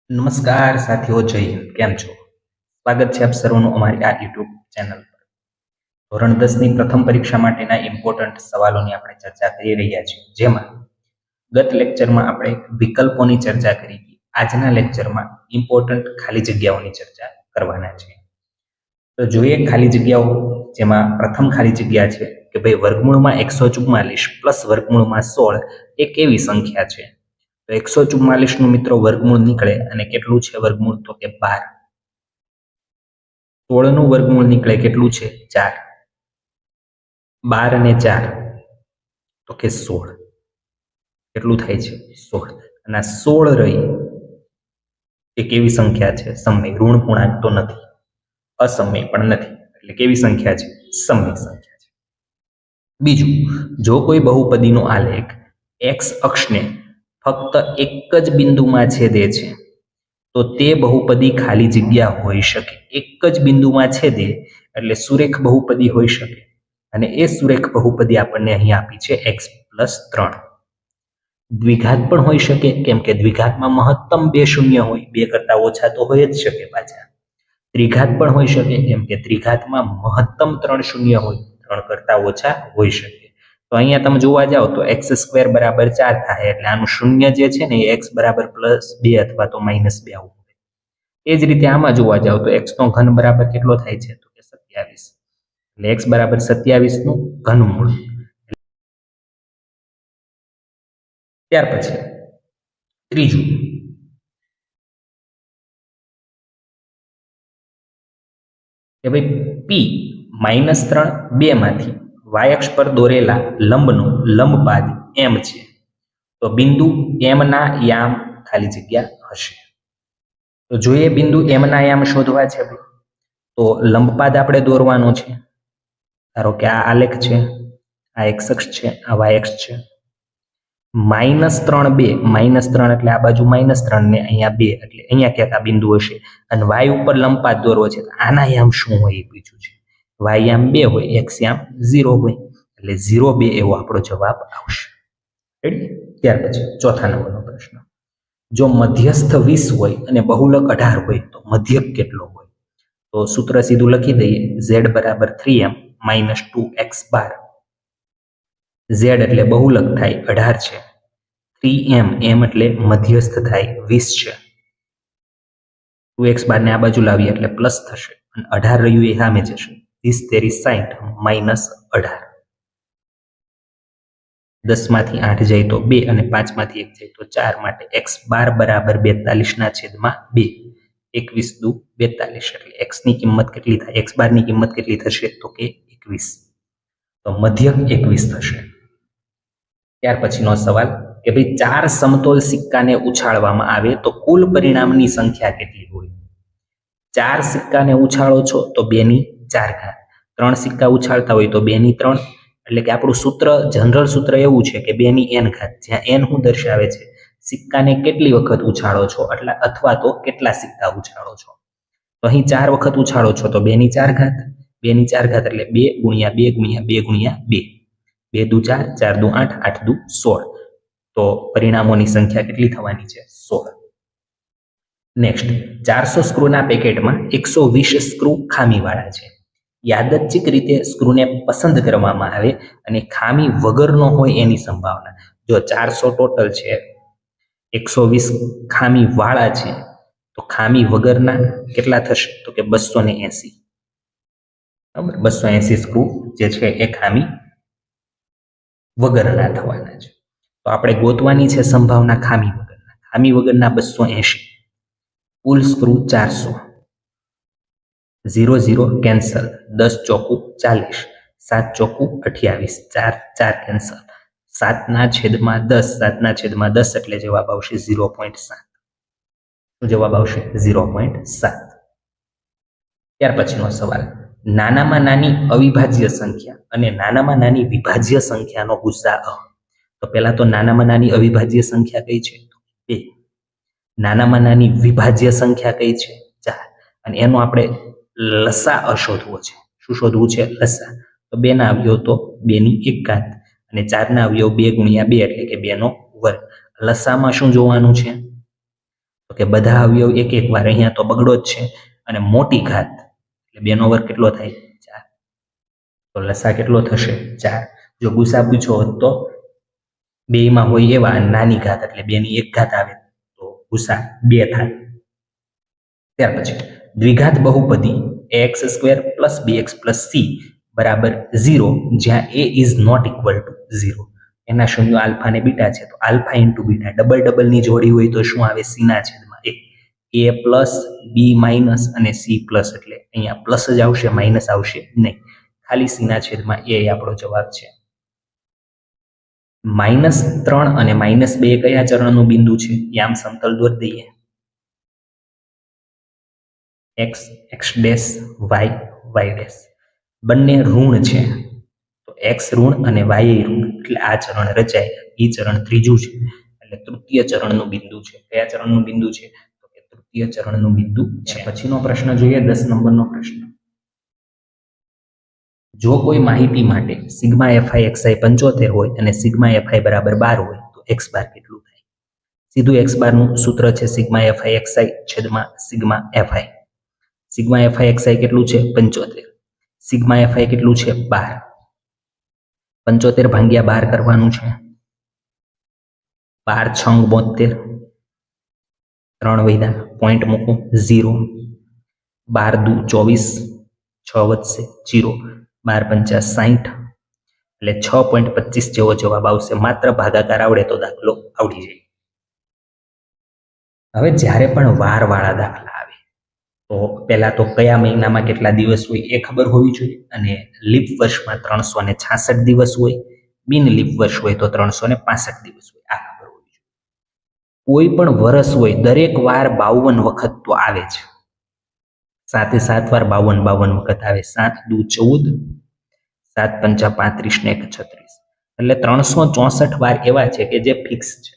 નમસ્કાર સાથીઓ, જય હિન્દ. કેમ છો? સ્વાગત છે આપ સર્વનું અમારી આ યુટ્યુબ ચેનલ પર. ધોરણ 10ની પ્રથમ પરીક્ષા માટેના ઇમ્પોર્ટન્ટ સવાલોની આપણે ચર્ચા કરી રહ્યા છીએ, જેમાં ગત લેક્ચરમાં આપણે વિકલ્પોની ચર્ચા કરી હતી. આજના લેક્ચરમાં ઇમ્પોર્ટન્ટ ખાલી જગ્યાઓની ચર્ચા કરવાના છે. તો જોઈએ ખાલી જગ્યાઓ. જેમાં પ્રથમ ખાલી જગ્યા છે કે ભાઈ વર્ગમૂળમાં 144 પ્લસ વર્ગમૂળમાં 16 એ કેવી સંખ્યા છે? તો 144 નું મિત્રો વર્ગમૂળ નીકળે અને કેટલું છે વર્ગમૂળ? તો કે 12. 16 નું વર્ગમૂળ નીકળે કેટલું છે? 4. 12 અને 4 તો કે 16. કેટલું થાય છે? 16. અને 16 રહી એ કેવી સંખ્યા છે? સમય. ઋણ પૂર્ણાંક તો નથી, અસમય પણ નથી, એટલે કેવી સંખ્યા છે? સમય સંખ્યા છે. બીજું, જો કોઈ બહુપદીનો આલેખ એક્સ અક્ષને ફક્ત એક જ બિંદુમાં છેદે છે તો તે બહુપદી ખાલી જગ્યા હોઈ શકે. એક જ બિંદુમાં છેદે એટલે સુરેખ બહુપદી હોઈ શકે, અને એ સુરેખ બહુપદી આપણને અહીં આપી છે x+3. દ્વિઘાત પણ હોઈ શકે, કેમ કે દ્વિઘાતમાં મહત્તમ 2 શૂન્ય હોય, 2 કરતા ઓછા તો હોય જ શકે પાછા. ત્રિઘાત પણ હોઈ શકે, કેમ કે ત્રિઘાતમાં મહત્તમ 3 શૂન્ય હોય, 3 કરતા ઓછા હોઈ શકે. તો અહીંયા તમે જોવા જાઓ તો x² બરાબર 4 થાય, એટલે આનું શૂન્ય જે છે ને એ x બરાબર +2 અથવા તો -2 આવું. એ જ રીતે આમાં જોવા જાવ તો x નો ઘન બરાબર કેટલો થાય છે? તો કે 27. એટલે x બરાબર 27 નું ઘનમૂળ. ત્યાર પછી ત્રીજું, કે ભાઈ p-3 2 માંથી y અક્ષ પર દોરેલા લંબનો લંબપાદ m છે, તો બિંદુ m ના યામ ખાલી જગ્યા હશે. તો જોઈએ બિંદુ m ના યામ શોધવા છે. તો લંબપાદ આપણે દોરવાનો છે. ધારો કે આ આલેખ છે, આ x અક્ષ છે, આ y અક્ષ છે. -3 2, -3 એટલે આ બાજુ -3 ને અહીંયા 2, એટલે અહીંયા ક્યાંક આ બિંદુ હશે. અને y ઉપર લંબપાદ દોરવો છે, આના યામ શું હોય એ પૂછ્યું છે. y યામ 2 હોય, x યામ 0 હોય, એટલે 0 2 એવો આપણો જવાબ આવશે. રેડી? ત્યાર પછી ચોથા નંબરનો પ્રશ્ન. જો મધ્યસ્થ 20 હોય અને બહુલક 18 હોય તો મધ્યક કેટલો હોય? તો સૂત્ર સીધું લખી દઈએ. z બરાબર 3m - 2x બાર. z એટલે બહુલક થાય, 18 છે. 3m, m એટલે મધ્યસ્થ થાય, 20 છે. 2x બાર ને આ બાજુ લાવીએ એટલે પ્લસ થશે, અને 18 રહ્યું એ સામે જશે. 30 તેરી 60 -18. 10 માંથી 8 જાય તો 2, અને 5 માંથી 1 જાય તો 4, માટે x બાર બરાબર 42 ના છેદમાં 2. 21 દુ 42, એટલે x ની કિંમત કેટલી થાય? x બાર ની કિંમત કેટલી થશે? તો કે 21. તો મધ્યક 21 થશે. ત્યાર પછીનો સવાલ, કે ભાઈ 4 સમતોલ સિક્કાને ઉછાળવામાં આવે તો કુલ પરિણામની સંખ્યા કેટલી હોય? 4 સિક્કાને ઉછાળો છો તો 2 ની 4 ઘાત. 3 સિક્કા ઉછાળતા હોય તો 2 ની 3. એટલે કે આપણું સૂત્ર, જનરલ સૂત્ર એવું છે કે 2 ની n ઘાત, જ્યાં n શું દર્શાવે છે? સિક્કાને કેટલી વખત ઉછાળો છો, એટલે અથવા તો કેટલા સિક્કા ઉછાળો છો. તો અહીં 4 વખત ઉછાળો છો તો 2 ની 4 ઘાત. 2 ની 4 ઘાત એટલે 2 × 2 × 2 × 2. 2 દુ 4, 4 દુ 8, 8 દુ 16. તો પરિણામોની સંખ્યા કેટલી થવાની છે? 16. નેક્સ્ટ, 400 સ્ક્રૂના પેકેટમાં 120 સ્ક્રૂ ખામીવાળા છે. યાદચ્છિક રીતે સ્ક્રૂને પસંદ કરવામાં આવે અને ખામી વગરનો હોય એની સંભાવના. જો 400 ટોટલ છે, 120 ખામી વાળા છે, તો ખામી વગરના કેટલા થશે? તો કે 280. બરાબર, 280 સ્ક્રૂ જે છે એ ખામી વગરના થવાના છે. તો આપણે ગોતવાની છે સંભાવના ખામી વગરના. ખામી વગરના 280. કુલ સ્ક્રૂ 400. 0 0 કેન્સલ. 10 ચોકુ 40, 7 ચોકુ 28, 4 4 કેન્સલ. 7 ના છેદમાં 10, 7 ના છેદમાં 10 એટલે જવાબ આવશે 0.7. શું જવાબ આવશે? 0.7. ત્યાર પછીનો સવાલ, નાનામાં નાની અવિભાજ્ય સંખ્યા અને નાનામાં નાની વિભાજ્ય સંખ્યાનો ગુસાઅ. તો પહેલા તો નાનામાં નાની અવિભાજ્ય સંખ્યા કઈ છે? 2. નાનામાં નાની વિભાજ્ય સંખ્યા કઈ છે? 4. અને એનો આપણે લસાઅ શોધવો છે. શું શોધવું છે? લસા. તો 2 ના અવયવ તો 2 ની 1 ઘાત, અને 4 ના અવયવ 2 × 2 એટલે કે 2 નો વર્ગ. લસામાં શું જોવાનું છે? તો કે બધા અવયવ એક એક વાર, અહીંયા તો બગડો જ છે અને મોટી ઘાત એટલે 2 નો વર્ગ કેટલો થાય 4, તો લસા કેટલો થશે 4. જો ગુસા પૂછો હોત તો બેયમાં હોય એવા નાની ઘાત એટલે 2 ની 1 ઘાત આવે તો ગુસા 2 થાય. ત્યાર પછી દ્વિઘાત બહુપદી ax² + bx + c બરાબર 0 જ્યાં a is not equal to 0. એના શૂન્યો આલ્ફા અને બીટા છે તો આલ્ફા ઇન્ટુ બીટા ડબલ ડબલની જોડી હોય તો શું આવે c/a + b - અને c પ્લસ, એટલે અહીંયા પ્લસ જ આવશે માઇનસ આવશે નહીં, ખાલી c/a એ આપણો જવાબ છે. -3 અને -2 કયા ચરણનું બિંદુ છે? આમ સમતલ દોરી દઈએ. x y y બંને ઋણ છે તો x ઋણ અને y ઋણ એટલે આ ચરણ રચાય. એ ચરણ ત્રીજું છે એટલે તૃતીય ચરણનું બિંદુ છે. કયા ચરણનું બિંદુ છે? તો કે તૃતીય ચરણનું બિંદુ છે. પછીનો પ્રશ્ન જોઈએ, 10 નંબરનો પ્રશ્ન. જો કોઈ માહિતી માટે σ fi xi 75 હોય અને σ fi બરાબર 12 હોય તો x બાર કેટલું થાય? સીધું x બારનું સૂત્ર છે σ fi xi છેદમાં σ fi. σ fi xi કેટલું છે 75, σ fi કેટલું છે 12. 75 ભાગ્યા 12 કરવાનું છે. 12 છંગ 72, 3 વૈદા પોઈન્ટ મૂકો 0, 12 દુ 24, 6 વધશે 0, 12 × 50 એટલે 6.25 જેવો જવાબ આવશે. માત્ર ભાગાકાર આવડે તો દાખલો આવડી જાય. હવે જ્યારે પણ વારવાળા દાખલા આવે તો પહેલા તો કયા મહિનામાં કેટલા દિવસ હોય એ ખબર હોવી જોઈએ, અને લીપ વર્ષમાં 366 દિવસ હોય, બિન લીપ વર્ષ હોય તો 365 દિવસ હોય, આ ખબર હોવી જોઈએ. કોઈ પણ વર્ષ હોય દરેક વાર 52 વખત તો આવે છે, 7 એ 7 વાર 52 વખત આવે. 7 દુ 14, 7 પંચા 35 ને 1 36, એટલે 364 વાર એવા છે કે જે ફિક્સ છે.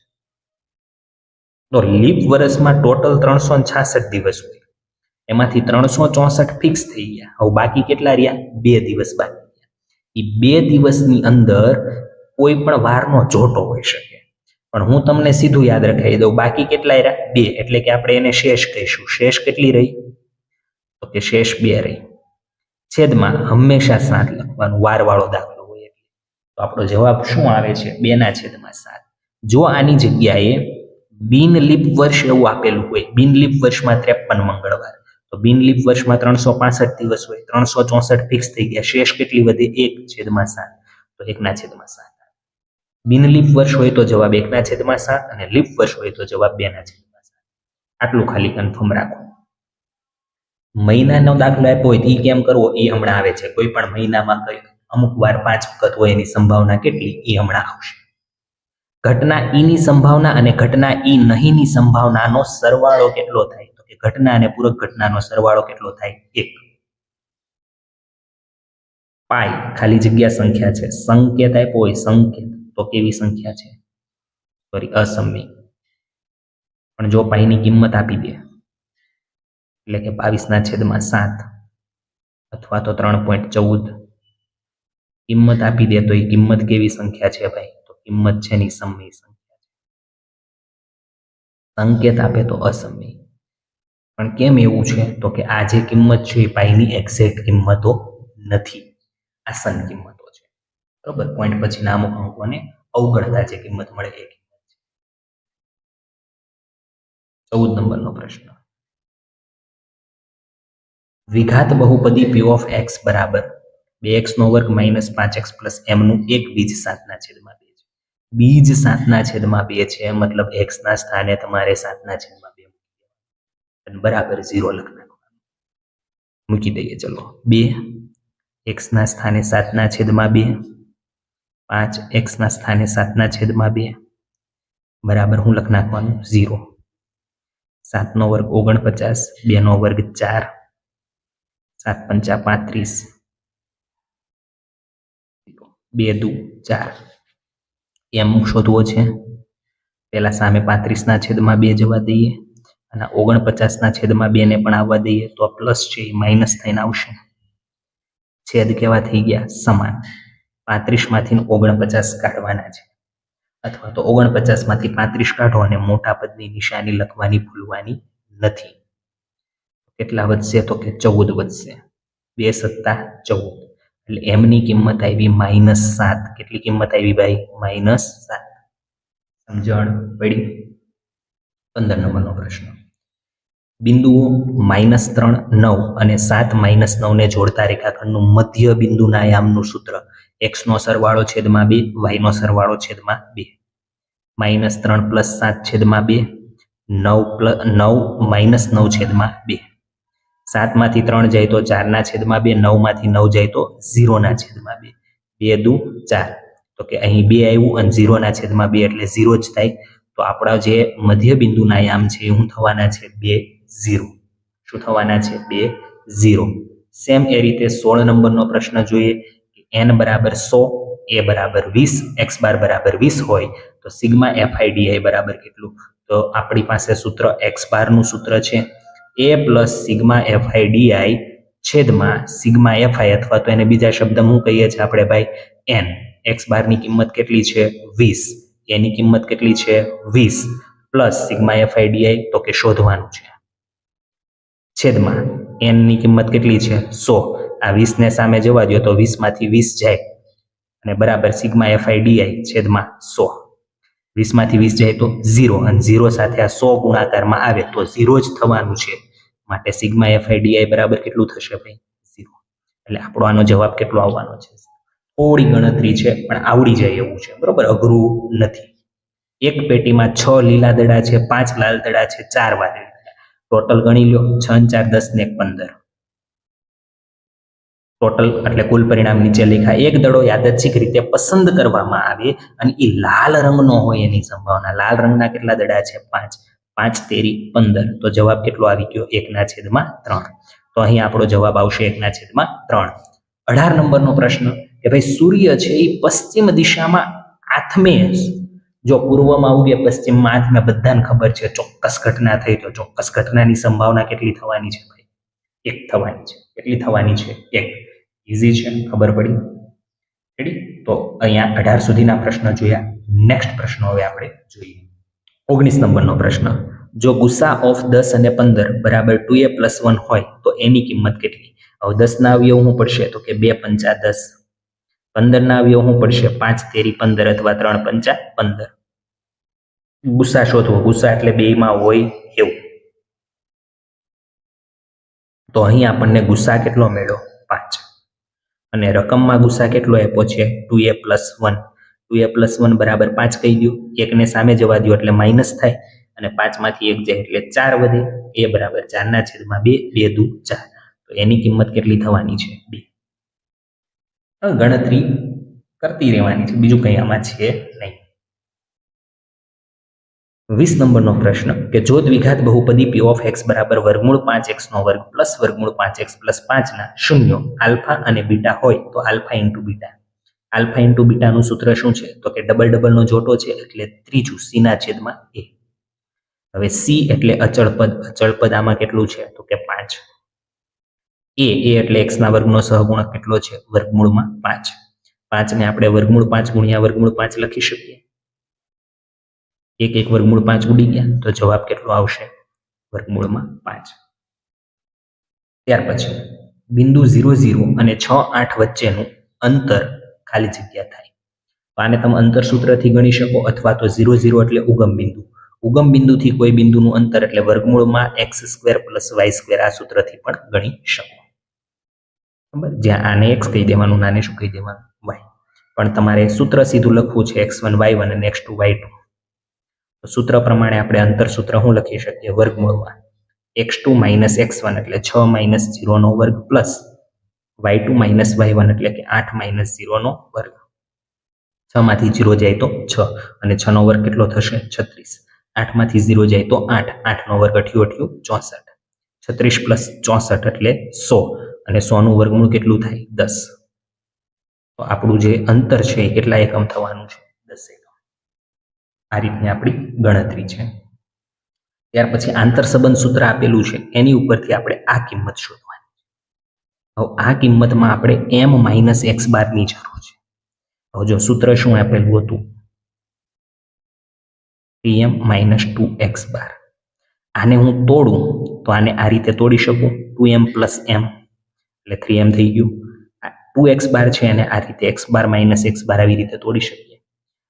તો લીપ વર્ષમાં ટોટલ 366 દિવસ હોય, એમાંથી 364 ફિક્સ થઈ ગયા. હવે બાકી કેટલા રહ્યા? 2 દિવસ બાકી રહ્યા. એ 2 દિવસની અંદર કોઈ પણ વારનો જોટો હોઈ શકે, પણ હું તમને સીધું યાદ રખાવી દઉં. બાકી કેટલા રહ્યા? 2, એટલે કે આપણે એને શેષ કહીશું. શેષ કેટલી રહી? તો કે શેષ 2 રહી. છેદમાં હંમેશા 7 લખવાનું, વારવાળો દાખલો હોય એટલે. તો આપણો જવાબ શું આવે છે? 2/7. જો આની જગ્યાએ બિન લીપ વર્ષ એવું આપેલું હોય, બિન લીપ વર્ષમાં 53 મંગળવાર, તો બિન લીપ વર્ષમાં 365 દિવસ હોય, 364 ફિક્સ થઈ ગયા. શેષ કેટલી વધે? 1/7, તો 1/7. બિન લીપ વર્ષ હોય તો જવાબ 1/7 અને લીપ વર્ષ હોય તો જવાબ 2/7. આટલું ખાલી કન્ફર્મ રાખો. મહિનાનો દાખલો આપ્યો હોય તો એ કેમ કરવો એ હમણાં આવે છે. કોઈ પણ મહિનામાં કઈ અમુક વાર 5 વખત હોય એની સંભાવના કેટલી એ હમણાં આવશે. ઘટના ઈ ની સંભાવના અને ઘટના ઈ નહીંની સંભાવનાનો સરવાળો કેટલો થાય? તો કે ઘટના અને પૂરક ઘટનાનો સરવાળો કેટલો થાય? 1. પાઈ ખાલી જગ્યા સંખ્યા છે, સંકેત આપ્યો હોય સંકેત તો કેવી સંખ્યા છે? સોરી, અસમય. પણ જો પાઈની કિંમત આપી દે એટલે કે 22/7 અથવા તો 3.14 કિંમત આપી દે તો એ કિંમત કેવી સંખ્યા છે ભાઈ? તો કિંમત છે ની સમય સંખ્યા છે. સંકેત આપે તો અસમય. પણ કેમ એવું છે? તો કે આ જે કિંમત છે એ પાઈની એક્ઝેક્ટ કિંમતો નથી, આસન કિંમતો છે. બરોબર, પોઈન્ટ પછીના અમુક અંકોને અવગણતા જે કિંમત મળે એ કિંમત છે. 14 નંબરનો પ્રશ્ન. દ્વિઘાત બહુપદી p of x બરાબર 2x² - 5x + m નું એક બીજ 7/2 છે. બીજ 7/2 છે, મતલબ x ના સ્થાને તમારે 7/2 બરાબર 0 લખી નાખવાનું. મૂકી દઈએ. ચલો 2 x ના સ્થાને 7/2, 5 x ના સ્થાને 7/2 બરાબર હું લખી નાખવાનું 0. 7 નો વર્ગ 49, 2 નો વર્ગ 4, 7 પંચા 35, 2 દુ 4. એમ શોધવો છે. પેલા સામે 35/2 જવા દઈએ અને 49/2 ને પણ આવવા દઈએ તો આ પ્લસ છે એ માઇનસ થઈને આવશે. છેદ કેવા થઈ ગયા? સમાન. 35 માંથી 49 કાઢવાના છે અથવા તો 49 માંથી 35 કાઢો અને મોટા પદની નિશાની લખવાની ભૂલવાની નથી. કેટલા વધશે તો કે 14 વધશે. 2 સત્તા 14 એટલે m ની કિંમત આવી -7. કેટલી કિંમત આવી ભાઈ? -7. સમજણ પડી? 15 નંબરનો પ્રશ્ન. બિંદુઓ -3, 9 અને 7 -9 ને જોડતા રેખાખંડનું મધ્ય બિંદુના યામનું સૂત્ર x નો સરવાળો છેદમાં 2 y નો સરવાળો છેદમાં 2. -3 + 7 છેદમાં 2, 9 -9 છેદમાં 2. 7 માંથી 3 જાય તો 4 ના છેદમાં 2, 9 માંથી 9 જાય તો 0 ના છેદમાં 2. 2 દુ 4. તો કે અહીં 2 આવ્યું અને 0 ના છેદમાં 2 એટલે 0 જ થાય. તો આપણા જે મધ્ય બિંદુના યામ છે એ શું થવાના છે? 2 0. શું થવાના છે? 2 0. સેમ એ રીતે 16 નંબરનો પ્રશ્ન જોઈએ કે n બરાબર 100, a બરાબર 20, x બાર બરાબર 20 હોય તો સિગ્મા FIDI બરાબર કેટલું? તો આપણી પાસે સૂત્ર x બારનું સૂત્ર છે a પ્લસ સિગ્મા FIDI છેદમાં સિગ્મા FI, અથવા તો એને બીજા શબ્દમાં શું કહીએ છીએ આપણે ભાઈ? n. x બારની કિંમત કેટલી છે? 20. a ની કિંમત કેટલી છે? 20 પ્લસ સિગ્મા FIDI તો કે શોધવાનું છે. છેદમાં n ની કિંમત કેટલી છે? 100. આ 20 ને સામે જવા દો તો 20 માંથી 20 જાય અને બરાબર સિગ્મા FIDI છેદમાં 100. 20 માંથી 20 જાય તો 0 અને 0 સાથે આ 100 ગુણાકારમાં આવે તો 0 જ થવાનું છે. માટે સિગ્મા FIDI બરાબર કેટલું થશે ભાઈ? 0. એટલે આપણો આનો જવાબ કેટલો આવવાનો છે? થોડી ગણતરી છે પણ આવડી જાય એવું છે, બરોબર? અઘરું નથી. એક પેટીમાં 6 લીલા દડા છે, 5 લાલ દડા છે, 4 વાદળી. ટોટલ ગણી લો. 6 4 10 ને 15. ટોટલ એટલે કુલ પરિણામ નીચે લખ્યા. એક દડો યાદચ્છિક રીતે પસંદ કરવામાં આવે અને એ લાલ રંગનો હોય એની સંભાવના. લાલ રંગના કેટલા દડા છે? 5. 5 તેરી 15. તો જવાબ કેટલો આવી ગયો? 1/3. તો અહીં આપણો જવાબ આવશે 1/3. 18 નંબરનો પ્રશ્ન કે ભાઈ સૂર્ય છે એ પશ્ચિમ દિશામાં આથમે, જો પૂર્વમાં ઉગે પશ્ચિમમાં આથમે, બધાને ખબર છે ચોક્કસ ઘટના થઈ તો ચોક્કસ ઘટનાની સંભાવના કેટલી થવાની છે ભાઈ? 1 થવાની છે. કેટલી થવાની છે? 1. ઈઝી છે, ખબર પડી? રેડી? તો અહીંયા 18 સુધીના પ્રશ્ન જોયા. નેક્સ્ટ પ્રશ્ન હવે આપણે જોઈએ. 19 નંબરનો પ્રશ્ન. જો ગુસા ઓફ 10 અને 15 બરાબર 2a + 1 હોય તો એની કિંમત કેટલી? હવે 10 ના અવયવ શું પડશે? તો કે 2 પંચા 10. 15 ના અવયવ શું પડશે? 5 તેરી 15 અથવા 3 પંચા 15. ગુસા શોધવો. ગુસા એટલે બેયમાં હોય એવું. તો અહીં આપણને ગુસા કેટલો મળ્યો? 5. અને રકમમાં ગુસા કેટલો આપ્યો છે? 2a + 1. 2a + 1 બરાબર 5 કહી દો. 1 ને સામે જવા દો એટલે માઇનસ થાય અને 5 માંથી 1 જાય એટલે 4 વધે. a બરાબર 4/2. 2 દુ 4. તો એની કિંમત કેટલી થવાની છે? 2. ગણતરી કરતી રહેવાની છે, બીજું કંઈ આમાં છે નહીં. 20 નંબરનો પ્રશ્ન કે જો દ્વિઘાત બહુપદી p of x બરાબર √5x² પ્લસ √5x + 5 ના શૂન્યો આલ્ફા અને બીટા હોય તો alpha into beta. Alpha into બીટાનું સૂત્ર શું છે? તો કે ડબલ ડબલનો જોટો છે એટલે ત્રીજું c ના છેદમાં a. હવે c એટલે અચળ પદ. અચળ પદ આમાં કેટલું છે? તો કે 5. a એટલે x ના વર્ગનો સહગુણક કેટલો છે? વર્ગમૂળમાં 5. 5 ને આપણે √5 ગુણ્યા √5 લખી શકીએ. 1 √5 ઉડી ગયા તો જવાબ કેટલો આવશે? વર્ગમૂળમાં 5. ત્યાર પછી બિંદુ 0 0 અને 6 8 વચ્ચેનું અંતર ખાલી જગ્યા થાય. તો આને તમે અંતર સૂત્રથી ગણી શકો અથવા તો 0 0 એટલે ઉગમ બિંદુ. ઉગમ બિંદુથી કોઈ બિંદુનું અંતર એટલે વર્ગમૂળમાં x² + y² આ સૂત્રથી પણ ગણી શકો. બરાબર? જ્યાં આને x કહી દેવાનું, આને શું કહી દેવાનું? y. પણ તમારે સૂત્ર સીધું લખવું છે x1 y1 અને x2 y2. સૂત્ર પ્રમાણે આપણે અંતર સૂત્ર શું લખી શકીએ? વર્ગમૂળમાં x2 - x1 એટલે 6 - 0 નો વર્ગ પ્લસ y2 - y1 એટલે કે 8 - 0 નો વર્ગ. 6 માંથી 0 જાય તો 6 અને 6 નો વર્ગ કેટલો થશે? 36. 8 માંથી 0 જાય તો 8. 8 નો વર્ગ 8 × 8 = 64. 36 + 64 એટલે 100 અને 100 નું વર્ગમૂળ કેટલું થાય? 10. તો આપણું જે અંતર છે એ કેટલા એકમ થવાનું છે? 10 એકમ. આ રીતની આપણી ગણતરી છે. ત્યાર પછી આંતર સંબંધ સૂત્ર આપેલું છે એની ઉપરથી આપણે આ કિંમત શોધવાની. હવે આ કિંમતમાં આપણે m - x બારની જરૂર છે. હવે જો સૂત્ર શું આપેલું હતું? 3m માઇનસ 2x બાર. આને હું તોડું તો આને આ રીતે તોડી શકું, 2m પ્લસ m એટલે 3m થઈ ગયું. 2x બાર છે અને આ રીતે x બાર માઇનસ x બાર આવી રીતે તોડી શકીએ.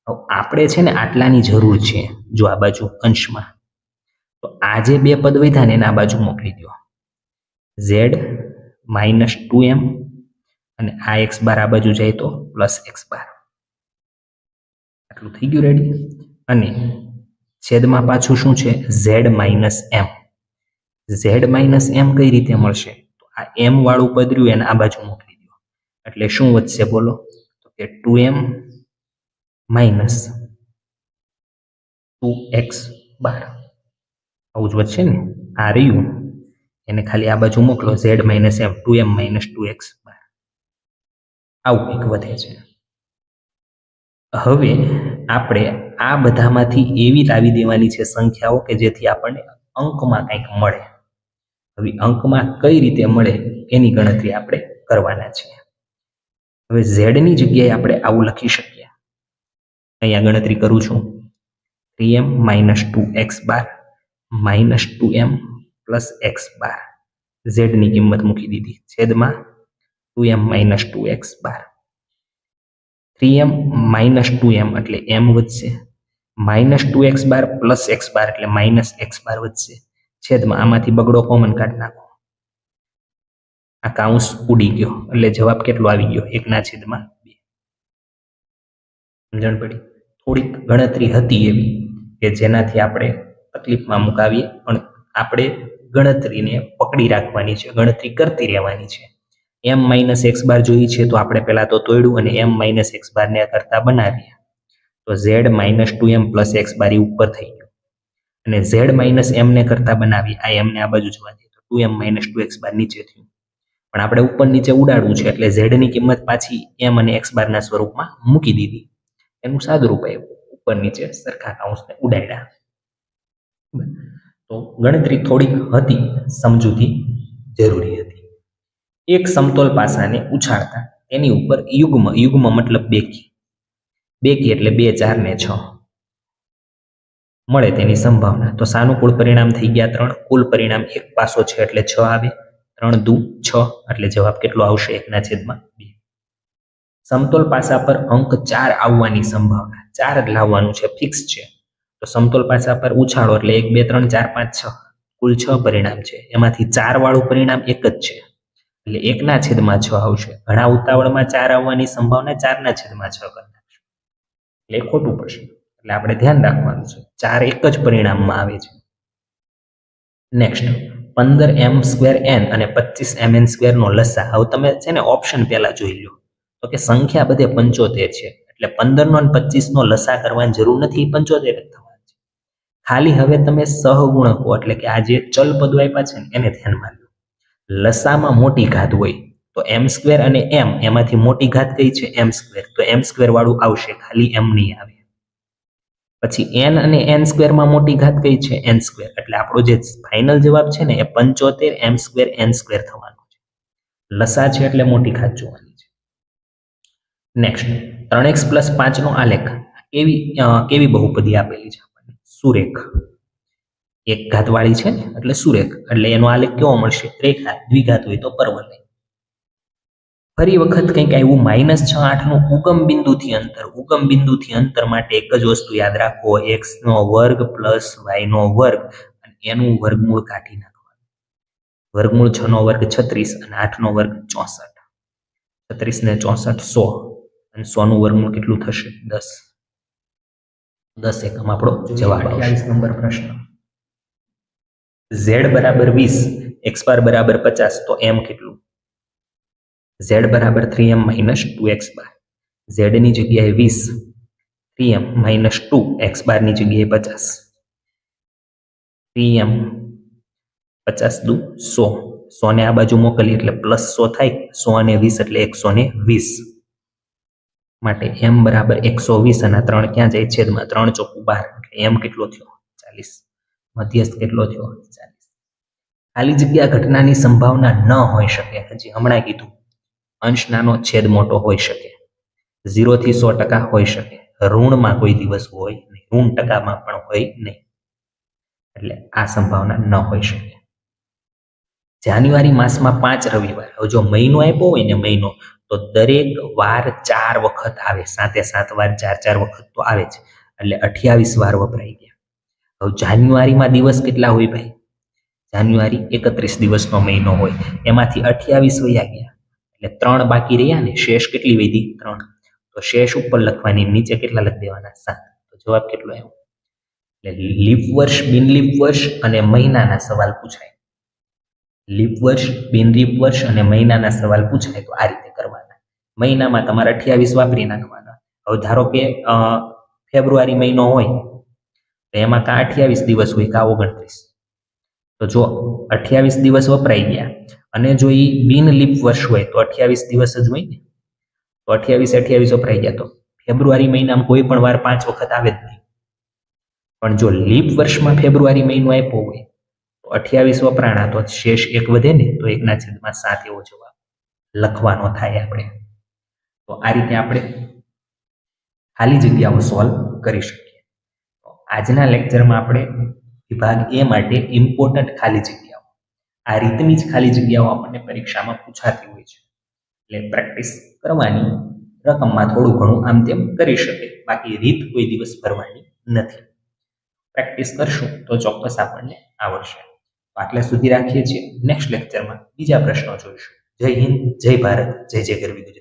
હવે આપણે છે ને આટલાની જરૂર છે, જો આ બાજુ અંશમાં, તો આ જે બે પદ વધ્યા ને એને આ બાજુ મોકલી દો, z માઇનસ 2m અને આ x બાર આ બાજુ જાય તો પ્લસ x બાર. આટલું થઈ ગયું રેડી. અને છેદમાં પાછું શું છે, z minus m. z minus m કઈ રીતે મળશે, તો આ m વાળું પદ રહ્યું એને આ બાજુ મોકલી દો, એટલે શું વધશે બોલો, તો કે 2m માઇનસ 2x બાર. આવું જ વધશે ને, આ રહ્યું એને ખાલી આ બાજુ મોકલો, z minus m, 2m minus 2x બાર. આવું કંઈક વધે છે. હવે આપણે આ બધામાંથી એવી લાવી દેવાની છે સંખ્યાઓ કે જેથી આપણને અંકમાં કંઈક મળે. હવે અંકમાં કઈ રીતે મળે એની ગણતરી આપણે કરવાના છે. હવે z ની જગ્યાએ આપણે આવું લખી શકીએ, અહીંયા ગણતરી કરું છું, 3m minus 2x bar minus 2m plus x બાર. z ની કિંમત મૂકી દીધી, છેદમાં 2m માઇનસ 2x બાર. 3m માઇનસ 2m એટલે m વધશે, માઇનસ 2x બાર પ્લસ x બાર એટલે માઇનસ x બાર વધશે, છેદમાં આમાંથી બગડો કોમન કાઢી નાખો, આ કાઉન્સ ઉડી ગયો એટલે જવાબ કેટલો આવી ગયો, 1/2. સમજણ પડી? થોડીક ગણતરી હતી એવી કે જેનાથી આપણે તકલીફમાં મુકાવીએ, પણ આપણે ગણતરીને પકડી રાખવાની છે, ગણતરી કરતી રહેવાની છે. m માઇનસ x બાર જોઈએ છે તો આપણે પહેલા તો તોડ્યું અને m માઇનસ x બાર ને કરતા બનાવીએ, તો z minus 2m plus x બાર ઉપર થઈ ગયું, અને z માઇનસ m ને કરતા બનાવી, આ m ને આ બાજુ જવા દે તો 2m માઇનસ 2x બાર નીચે થયું. પણ આપણે ઉપર નીચે ઉડાડવું છે એટલે z ની કિંમત પાછી m અને x બાર ના સ્વરૂપમાં મૂકી દીધી, એનું સાદુરૂપ આવ્યું, ઉપર નીચે સરખા કાઉન્સને ઉડાડ્યા. તો ગણતરી થોડીક હતી, સમજૂતી જરૂરી હતી. એક સમતોલ પાસાને ઉછાળતા એની ઉપર યુગ્મ, યુગ્મ મતલબ બેકી, બેકી એટલે 2, 4 ને 6 મળે તેની સંભાવના. તો સાનુકૂળ પરિણામ થઈ ગયા 3, કુલ પરિણામ એક પાસો છે એટલે 6 આવે, 3 દુ 6 એટલે જવાબ કેટલો આવશે, 1/2. સમતોલ પાસા પર અંક 4 આવવાની સંભાવના, 4 જ લાવવાનું છે, ફિક્સ છે. તો સમતોલ પાસા પર ઉછાળો એટલે 1, 2, 3, 4, 5, 6 કુલ 6 પરિણામ છે, એમાંથી 4 વાળું પરિણામ એક જ છે એટલે 1/6 આવશે. ઘણા ઉતાવળમાં 4 આવવાની સંભાવના 4/6 કરી નાખશું એટલે ખોટું પડશે, એટલે આપણે ધ્યાન રાખવાનું છે, 4 એક જ પરિણામમાં આવે છે. નેક્સ્ટ 15m² અને 25mn² નો લસા. હવે તમે છે ને ઓપ્શન પહેલા જોઈ લો, તો કે સંખ્યા બધે 75 છે એટલે 15 નો અને 25 નો લસા કરવાની જરૂર નથી, 75 જ થવાનું છે. ખાલી હવે તમે સહગુણકો એટલે કે આ જે ચલ પદો આપ્યા છે ને એને ધ્યાનમાં લો. લસામાં મોટી ઘાત હોય તો m² અને m, એમાંથી મોટી ઘાત કઈ છે, m², તો m² વાળું આવશે, ખાલી m નહીં આવે. પછી n અને n² માં મોટી ઘાત કઈ છે, n², એટલે આપણો જે ફાઇનલ જવાબ છે ને એ 75 m² n² થવાનો છે. લસા છે એટલે મોટી ઘાત જોવાની છે. નેક્સ્ટ 3x + 5 નો આલેખ. કેવી બહુપદી આપેલી છે આપણને, સુરેખ. એક ઘાત વાળી છે ને એટલે સુરેખ, એટલે એનો આલેખ કેવો મળશે, રેખા. દ્વિઘાત હોય તો પરવલય. ફરી વખત કંઈક આવ્યું, -6, 8 નું ઉગમ બિંદુથી અંતર. ઉગમ બિંદુથી અંતર માટે એક જ વસ્તુ યાદ રાખો, x² + y² અને એનું વર્ગમૂળ કાઢી નાખવાનું. વર્ગમૂળ 6² 36 અને 8² 64. 36 ને 64 100 અને 100 નું વર્ગમૂળ કેટલું થશે, 10. 10 એકમ આપણો જવાબ. 28 નંબર પ્રશ્ન. z = 20, x બાર = 50, તો m કેટલું? z = 3m - 2x બાર. z ની જગ્યાએ 20, 3m - 2, x બાર ની જગ્યાએ 50. 3m 50 દુ 100, 100 ને આ બાજુ મોકલીએ એટલે +100 થાય, 100 અને 20 એટલે 120. માટે m = 120 અને 3 ક્યાં જાય, છેદમાં 3 × 4 = 12, એટલે m કેટલો થયો, 40. મધ્યસ્થ કેટલો થયો, 40. ખાલી જગ્યા ઘટનાની સંભાવના ન હોઈ શકે, હજી હમણાં કીધું, અંશ નાનો છેદ મોટો હોઈ શકે, 0 થી 100% હોઈ શકે, ઋણમાં કોઈ દિવસ હોય નહીં. ઋણ ટકામાં પણ હોય નહીં, એટલે આ સંભાવના ન હોઈ શકે. જાન્યુઆરી માસમાં 5 રવિવાર. હવે જો મહિનો આપ્યો હોય ને મહિનો, તો દરેક વાર 4 વખત આવે, સાથે 7 વાર 4 વખત તો આવે જ, એટલે 28 વાર વપરાઈ ગયા. હવે જાન્યુઆરીમાં દિવસ કેટલા હોય ભાઈ? જાન્યુઆરી 31 દિવસનો મહિનો હોય, એમાંથી 28 વયા ગયા, એટલે 3 બાકી રહ્યા ને, શેષ કેટલી વધી? 3. તો શેષ ઉપર લખવાની, નીચે કેટલા લખી દેવાના? 7. તો જવાબ કેટલો આવ્યો? એટલે લીપ વર્ષ, બિન લીપ વર્ષ અને મહિનાના સવાલ પૂછાય. લીપ વર્ષ, બિન લીપ વર્ષ અને મહિનાના સવાલ પૂછાય તો આ રીતે કરવાના. મહિનામાં તમારે 28 વાપરી નાખવાના. હવે ધારો કે ફેબ્રુઆરી મહિનો હોય તો એમાં કાં 28 દિવસ હોય કાં 29. તો જો 28 દિવસ વપરાઈ ગયા, અને જો એ બિન લીપ વર્ષ હોય તો 28 દિવસ જ હોય ને, તો 28 વપરાઈ ગયા, તો ફેબ્રુઆરી મહિનામાં કોઈ પણ વાર 5 વખત આવે જ નહીં. પણ જો લીપ વર્ષમાં ફેબ્રુઆરી મહિનો આપ્યો હોય તો 28 વપરાણા, તો શેષ 1 વધે ને, તો 1/7 એવો જવાબ લખવાનો થાય આપણે. તો આ રીતે આપણે ખાલી જગ્યાઓ સોલ્વ કરી શકીએ. તો આજના લેક્ચરમાં આપણે વિભાગ એ માટે ઇમ્પોર્ટન્ટ ખાલી જગ્યાઓ, આ રીતની જ ખાલી જગ્યાઓ આપણને પરીક્ષામાં પૂછાતી હોય છે, એટલે પ્રેક્ટિસ કરવાની. રકમમાં થોડું ઘણું આમ તેમ કરી શકે, બાકી રીત કોઈ દિવસ ભરવાની નથી. પ્રેક્ટિસ કરશું તો ચોક્કસ આપણને આવડશે. આટલે સુધી રાખીએ છીએ. નેક્સ્ટ લેક્ચરમાં બીજા પ્રશ્નો જોઈશું. જય હિન્દ, જય ભારત, જય જય ગરવી ગુજરાત.